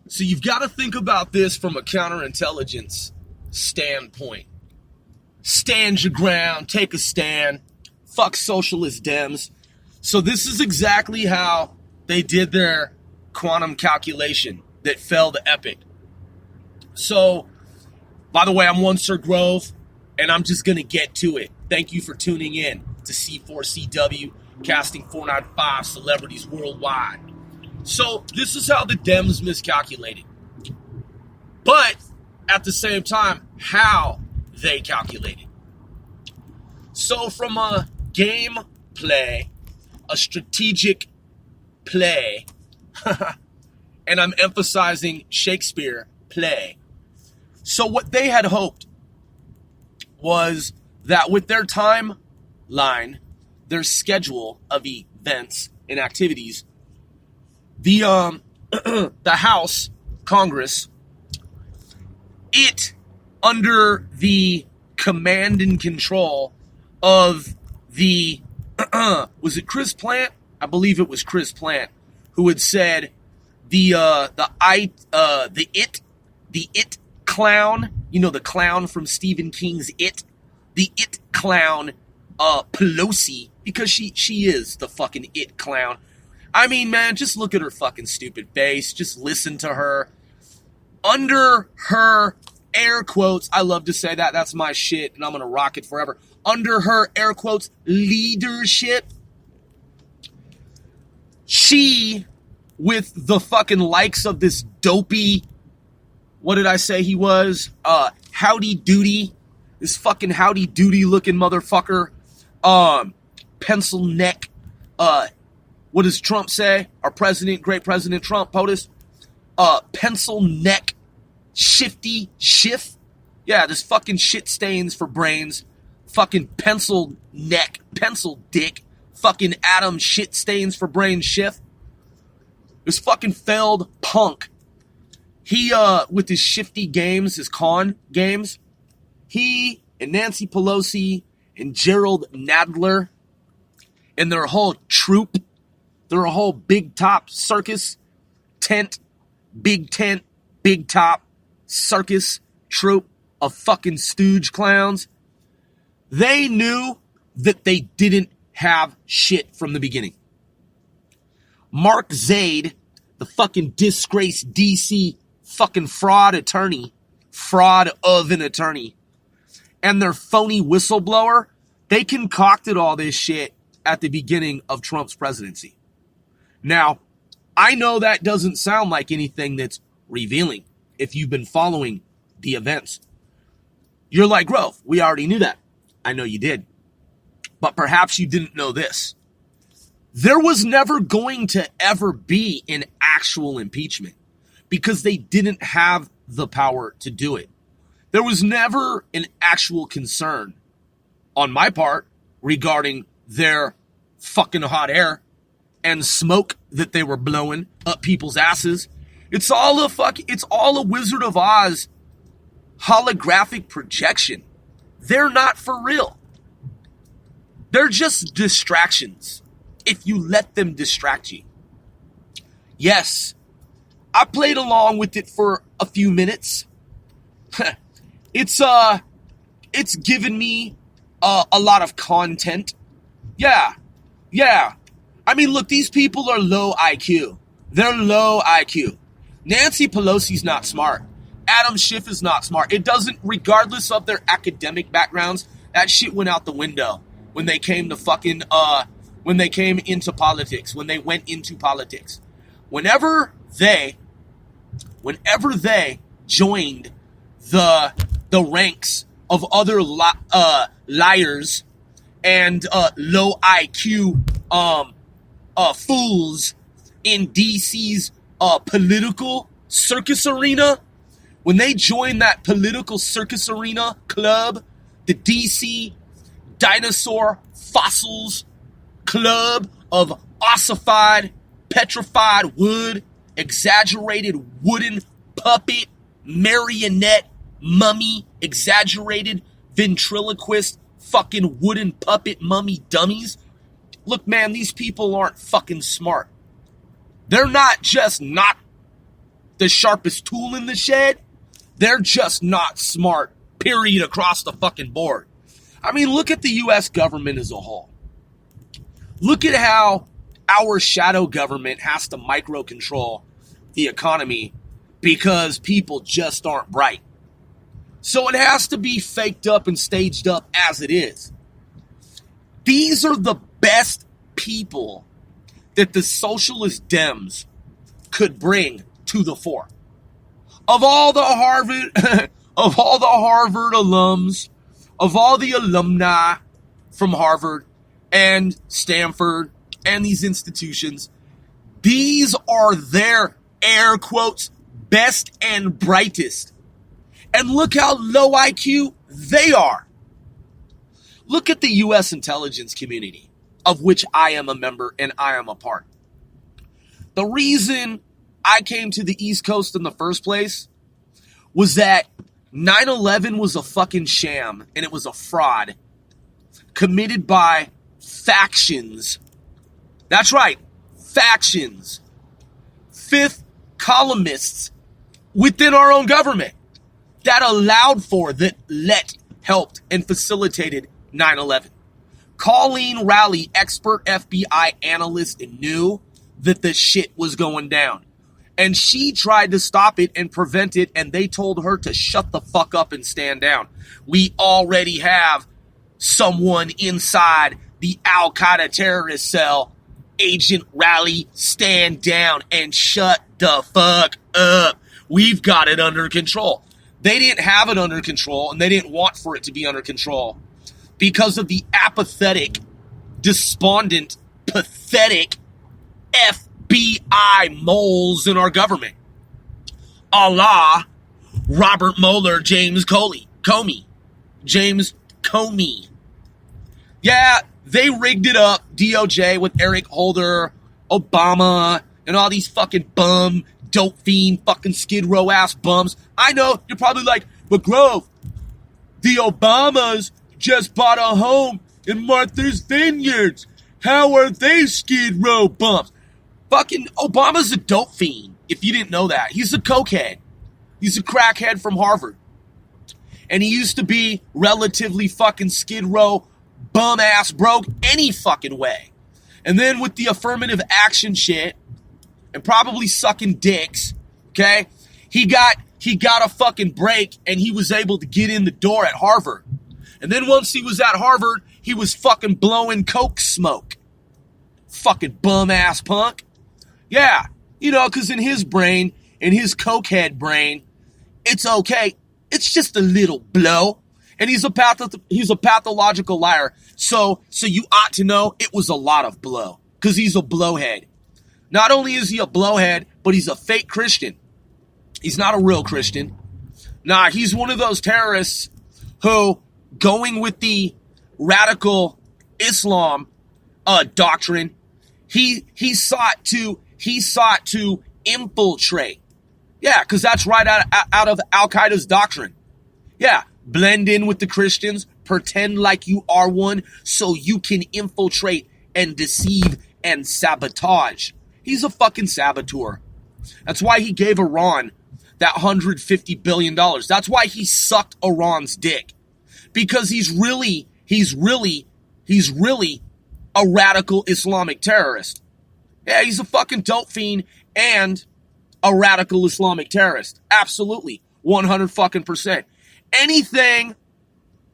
So you've got to think about this from a counterintelligence standpoint. Stand your ground, take a stand, fuck socialist Dems. So this is exactly how they did their quantum calculation that fell to Epic. So, by the way, I'm one Sir Grove, and I'm just going to get to it. Thank you for tuning in to C4CW, casting 495 celebrities worldwide. So, this is how the Dems miscalculated. But, at the same time, how they calculated. So, from a game play, a strategic play, and I'm emphasizing Shakespeare play. So what they had hoped was that with their timeline, their schedule of events and activities, the House, Congress, it under the command and control of the was it Chris Plant? I believe it was Chris Plant who had said the It clown, you know, the clown from Stephen King's It, the It clown, Pelosi, because she is the fucking It clown. I mean, man, just look at her fucking stupid face. Just listen to her. Under her air quotes, I love to say that. That's my shit, and I'm going to rock it forever. Under her air quotes, leadership, she, with the fucking likes of this dopey, what did I say he was? Howdy Doody. This fucking Howdy Doody looking motherfucker. Pencil neck. What does Trump say? Our president, great President Trump, POTUS. Pencil neck. Shifty Schiff. Yeah, this fucking shit stains for brains. Fucking pencil neck. Pencil dick. Fucking Adam shit stains for brains Schiff. This fucking failed punk. He, with his shifty games, his con games, he and Nancy Pelosi and Gerald Nadler and their whole troupe, their whole big top circus tent, big top circus troupe of fucking stooge clowns, they knew that they didn't have shit from the beginning. Mark Zaid, the fucking disgraced DC fucking fraud of an attorney, and their phony whistleblower, they concocted all this shit at the beginning of Trump's presidency. Now, I know that doesn't sound like anything that's revealing if you've been following the events. You're like, Grove, we already knew that. I know you did. But perhaps you didn't know this. There was never going to ever be an actual impeachment because they didn't have the power to do it. There was never an actual concern on my part regarding their fucking hot air and smoke that they were blowing up people's asses. It's all a Wizard of Oz holographic projection. They're not for real. They're just distractions if you let them distract you. Yes, I played along with it for a few minutes. It's given me a lot of content. Yeah. I mean, look, these people are low IQ. They're low IQ. Nancy Pelosi's not smart. Adam Schiff is not smart. It doesn't, regardless of their academic backgrounds, that shit went out the window when they came to fucking, when they came into politics, when they went into politics. Whenever they joined the ranks of other liars and low IQ fools in DC's political circus arena, when they joined that political circus arena club, the DC Dinosaur Fossils Club of ossified, petrified wood, exaggerated wooden puppet, marionette, mummy, exaggerated ventriloquist, fucking wooden puppet mummy dummies. Look, man, these people aren't fucking smart. They're not just not the sharpest tool in the shed. They're just not smart, period, across the fucking board. I mean, look at the U.S. government as a whole. Look at how our shadow government has to micro-control the economy because people just aren't bright. So it has to be faked up and staged up as it is. These are the best people that the socialist Dems could bring to the fore. Of all the Harvard, alums, of all the alumni from Harvard and Stanford and these institutions, these are their, air quotes, best and brightest. And look how low IQ they are. Look at the U.S. intelligence community, of which I am a member and I am a part. The reason I came to the East Coast in the first place was that 9/11 was a fucking sham and it was a fraud committed by factions. That's right, factions. Fifth columnists within our own government that allowed for, that let, helped, and facilitated 9/11. Colleen Rowley, expert FBI analyst, knew that the shit was going down. And she tried to stop it and prevent it, and they told her to shut the fuck up and stand down. We already have someone inside the Al-Qaeda terrorist cell. Agent Rowley, stand down and shut the fuck up. We've got it under control. They didn't have it under control, and they didn't want for it to be under control because of the apathetic, despondent, pathetic FBI moles in our government. A la Robert Mueller, James Comey. Yeah, they rigged it up, DOJ, with Eric Holder, Obama, and all these fucking bum, dope fiend, fucking Skid Row ass bums. I know, you're probably like, but Grove, the Obamas just bought a home in Martha's Vineyards. How are they Skid Row bumps? Fucking Obama's a dope fiend, if you didn't know that. He's a cokehead. He's a crackhead from Harvard. And he used to be relatively fucking Skid Row, bum-ass broke any fucking way. And then with the affirmative action shit, and probably sucking dicks, okay, he got a fucking break, and he was able to get in the door at Harvard. And then once he was at Harvard, he was fucking blowing coke smoke. Fucking bum-ass punk. Yeah, you know, because in his brain, in his cokehead brain, it's okay. It's just a little blow. And he's a pathological liar. So you ought to know it was a lot of blow. Because he's a blowhead. Not only is he a blowhead, but he's a fake Christian. He's not a real Christian. Nah, he's one of those terrorists who, going with the radical Islam doctrine, he sought to infiltrate. Yeah, because that's right out of Al-Qaeda's doctrine. Yeah, blend in with the Christians, pretend like you are one, so you can infiltrate and deceive and sabotage. He's a fucking saboteur. That's why he gave Iran that $150 billion. That's why he sucked Iran's dick. Because he's really a radical Islamic terrorist. Yeah, he's a fucking dope fiend and a radical Islamic terrorist. Absolutely. 100%. Anything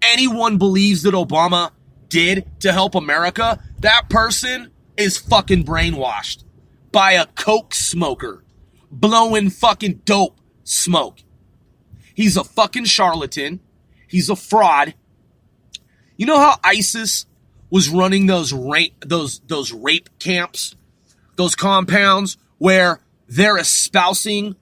anyone believes that Obama did to help America, that person is fucking brainwashed by a coke smoker blowing fucking dope smoke. He's a fucking charlatan. He's a fraud. You know how ISIS was running those rape camps, those compounds where they're espousing,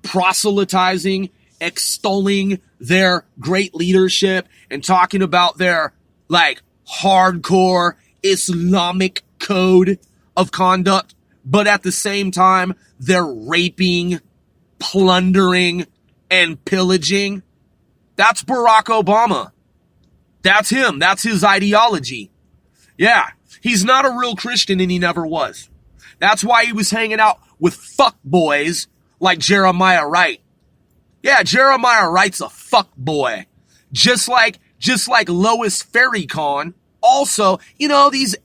proselytizing, extolling their great leadership and talking about their like hardcore Islamic code of conduct, but at the same time they're raping, plundering, and pillaging? That's Barack Obama. That's him. That's his ideology. Yeah, he's not a real Christian and he never was. That's why he was hanging out with fuckboys like Jeremiah Wright. Yeah, Jeremiah Wright's a fuck boy. Just like Lois Farrakhan. Also, you know, these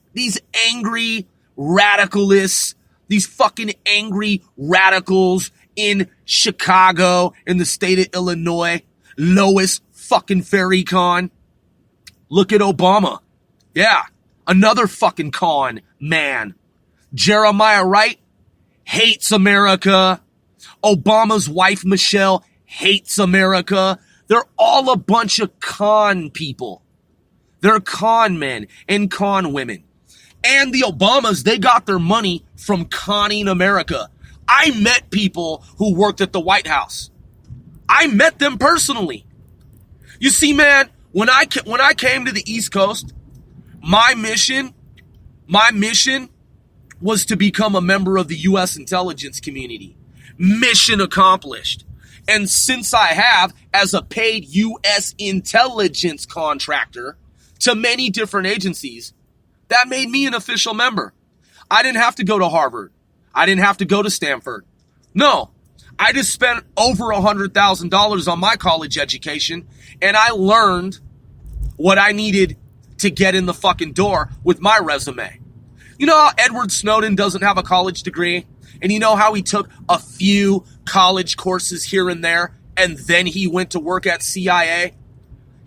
angry radicalists, these fucking angry radicals in Chicago, in the state of Illinois. Lois fucking Farrakhan. Look at Obama. Yeah, another fucking con man. Jeremiah Wright hates America. Obama's wife, Michelle, hates America. They're all a bunch of con people. They're con men and con women. And the Obamas, they got their money from conning America. I met people who worked at the White House. I met them personally. You see, man, when I came to the East Coast, my mission was to become a member of the U.S. intelligence community. Mission accomplished. And since I have, as a paid U.S. intelligence contractor to many different agencies, that made me an official member. I didn't have to go to Harvard. I didn't have to go to Stanford. No, I just spent over $100,000 on my college education, and I learned what I needed to get in the fucking door with my resume. You know how Edward Snowden doesn't have a college degree? And you know how he took a few college courses here and there, and then he went to work at CIA?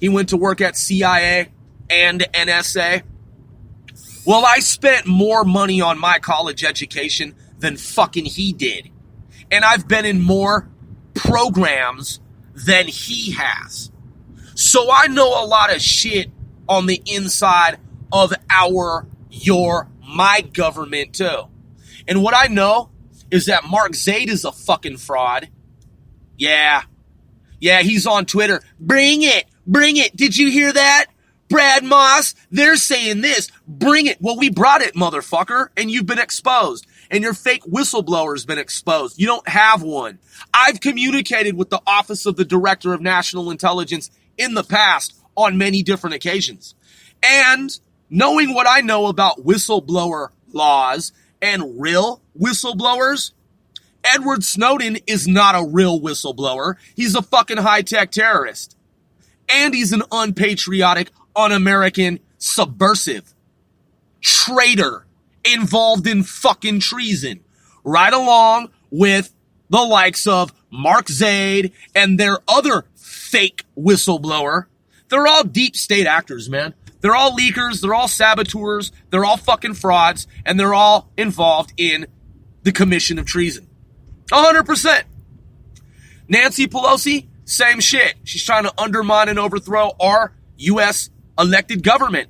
He went to work at CIA and NSA. Well, I spent more money on my college education than fucking he did. And I've been in more programs than he has. So I know a lot of shit on the inside of my government too. And what I know is that Mark Zaid is a fucking fraud. Yeah, he's on Twitter. Bring it. Did you hear that? Brad Moss, they're saying this. Bring it. Well, we brought it, motherfucker, and you've been exposed. And your fake whistleblower's been exposed. You don't have one. I've communicated with the Office of the Director of National Intelligence in the past on many different occasions. And knowing what I know about whistleblower laws and real whistleblowers, Edward Snowden is not a real whistleblower. He's a fucking high-tech terrorist. And he's an unpatriotic, un-American subversive traitor involved in fucking treason, right along with the likes of Mark Zaid and their other fake whistleblower. They're all deep state actors, man. They're all leakers, they're all saboteurs, they're all fucking frauds, and they're all involved in the commission of treason. 100%. Nancy Pelosi, same shit. She's trying to undermine and overthrow our U.S. elected government,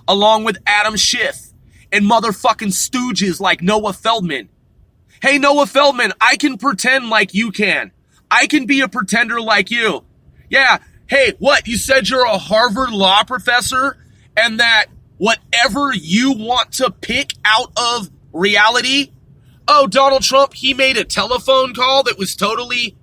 along with Adam Schiff and motherfucking stooges like Noah Feldman. Hey, Noah Feldman, I can pretend like you can. I can be a pretender like you. Yeah, hey, what? You said you're a Harvard law professor and that whatever you want to pick out of reality? Oh, Donald Trump, he made a telephone call that was totally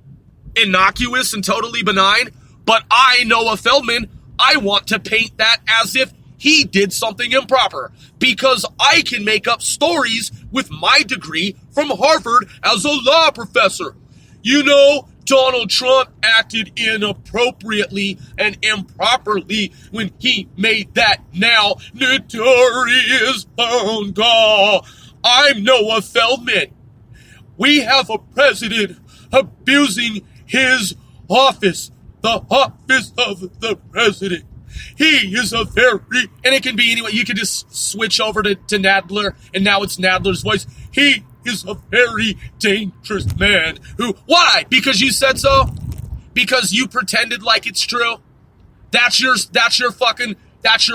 innocuous and totally benign, but I, Noah Feldman, I want to paint that as if he did something improper because I can make up stories with my degree from Harvard as a law professor. You know, Donald Trump acted inappropriately and improperly when he made that now notorious phone call. I'm Noah Feldman. We have a president abusing his office, the office of the president. He is a very, and it can be anyway, you can just switch over to Nadler, and now it's Nadler's voice. He is a very dangerous man who, why? Because you said so? Because you pretended like it's true? That's your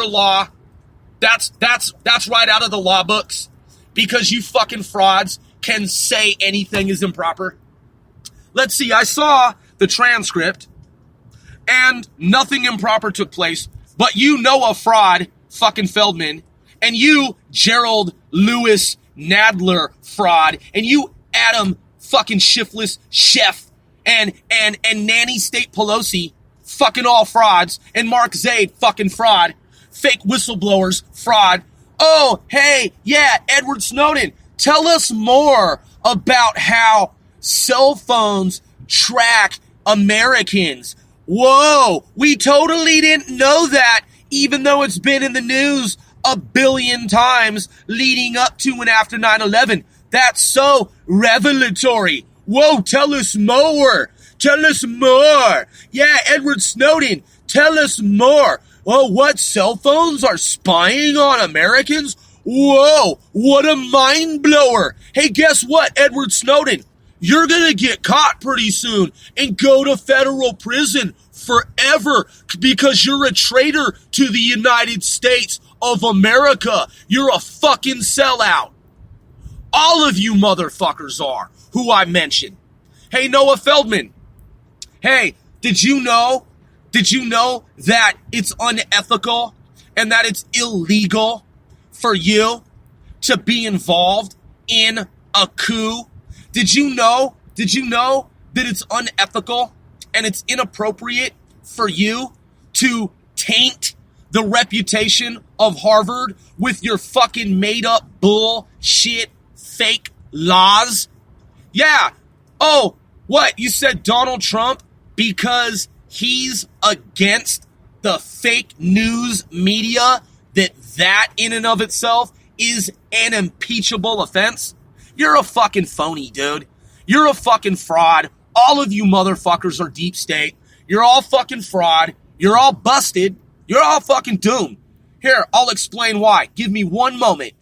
law. That's right out of the law books. Because you fucking frauds can say anything is improper. Let's see, I saw the transcript, and nothing improper took place, but you know a fraud, fucking Feldman, and you, Gerald Lewis Nadler fraud, and you, Adam fucking Shiftless Chef, and Nanny State Pelosi, fucking all frauds, and Mark Zaid, fucking fraud, fake whistleblowers, fraud. Oh, hey, yeah, Edward Snowden, tell us more about how cell phones track Americans. Whoa, we totally didn't know that, even though it's been in the news a billion times leading up to and after 9/11. That's so revelatory. Whoa, tell us more. Tell us more. Yeah, Edward Snowden, tell us more. Oh, what, cell phones are spying on Americans? Whoa, what a mind blower. Hey, guess what, Edward Snowden? You're gonna get caught pretty soon and go to federal prison forever because you're a traitor to the United States of America. You're a fucking sellout. All of you motherfuckers are, who I mentioned. Hey, Noah Feldman. Hey, did you know that it's unethical and that it's illegal for you to be involved in a coup? Did you know that it's unethical and it's inappropriate for you to taint the reputation of Harvard with your fucking made up bullshit fake laws? Yeah. Oh, what? You said Donald Trump because he's against the fake news media, that in and of itself is an impeachable offense? You're a fucking phony, dude. You're a fucking fraud. All of you motherfuckers are deep state. You're all fucking fraud. You're all busted. You're all fucking doomed. Here, I'll explain why. Give me one moment.